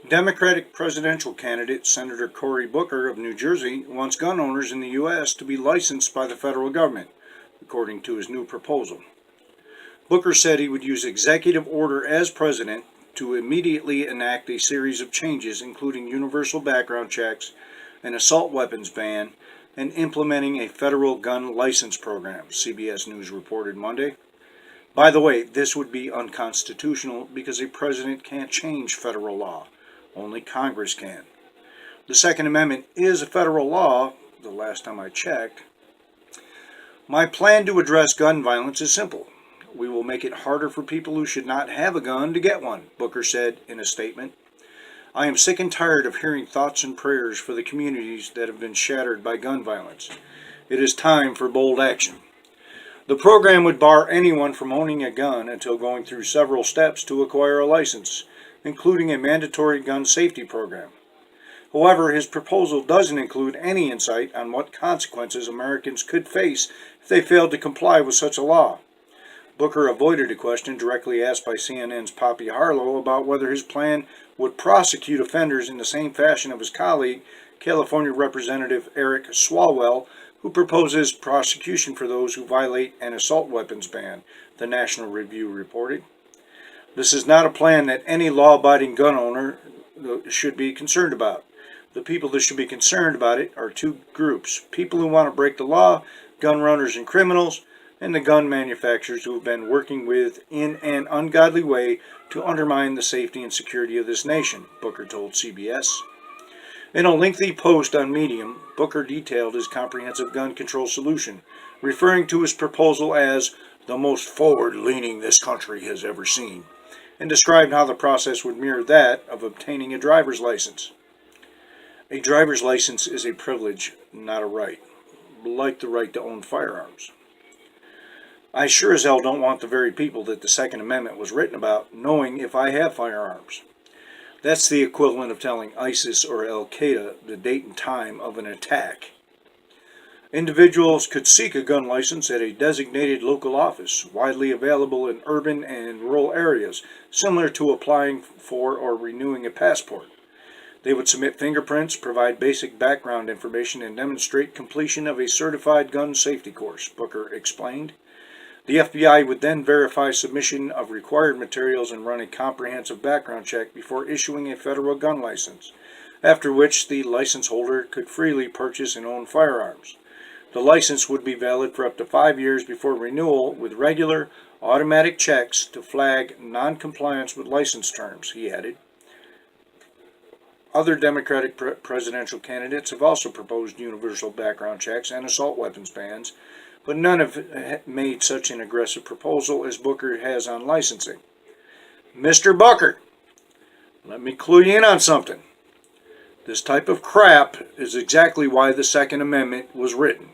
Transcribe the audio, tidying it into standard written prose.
Democratic presidential candidate Senator Cory Booker of New Jersey wants gun owners in the U.S. to be licensed by the federal government, according to his new proposal. Booker said he would use executive order as president to immediately enact a series of changes, including universal background checks, an assault weapons ban, and implementing a federal gun license program, CBS News reported Monday. By the way, this would be unconstitutional because a president can't change federal law. Only Congress can. The Second Amendment is a federal law, the last time I checked. My plan to address gun violence is simple. We will make it harder for people who should not have a gun to get one, Booker said in a statement. I am sick and tired of hearing thoughts and prayers for the communities that have been shattered by gun violence. It is time for bold action. The program would bar anyone from owning a gun until going through several steps to acquire a license, including a mandatory gun safety program. However, his proposal doesn't include any insight on what consequences Americans could face if they failed to comply with such a law. Booker avoided a question directly asked by CNN's Poppy Harlow about whether his plan would prosecute offenders in the same fashion of his colleague, California Representative Eric Swalwell, who proposes prosecution for those who violate an assault weapons ban, the National Review reported. This is not a plan that any law-abiding gun owner should be concerned about. The people that should be concerned about it are two groups: people who want to break the law, gun runners and criminals, and the gun manufacturers who have been working in an ungodly way to undermine the safety and security of this nation, Booker told CBS. In a lengthy post on Medium, Booker detailed his comprehensive gun control solution, referring to his proposal as the most forward-leaning this country has ever seen, and described how the process would mirror that of obtaining a driver's license. A driver's license is a privilege, not a right, like the right to own firearms. I sure as hell don't want the very people that the Second Amendment was written about knowing if I have firearms. That's the equivalent of telling ISIS or Al-Qaeda the date and time of an attack. Individuals could seek a gun license at a designated local office, widely available in urban and rural areas, similar to applying for or renewing a passport. They would submit fingerprints, provide basic background information, and demonstrate completion of a certified gun safety course, Booker explained. The FBI would then verify submission of required materials and run a comprehensive background check before issuing a federal gun license, after which the license holder could freely purchase and own firearms. The license would be valid for up to 5 years before renewal, with regular, automatic checks to flag non-compliance with license terms, he added. Other Democratic presidential candidates have also proposed universal background checks and assault weapons bans, but none have made such an aggressive proposal as Booker has on licensing. Mr. Booker, let me clue you in on something. This type of crap is exactly why the Second Amendment was written.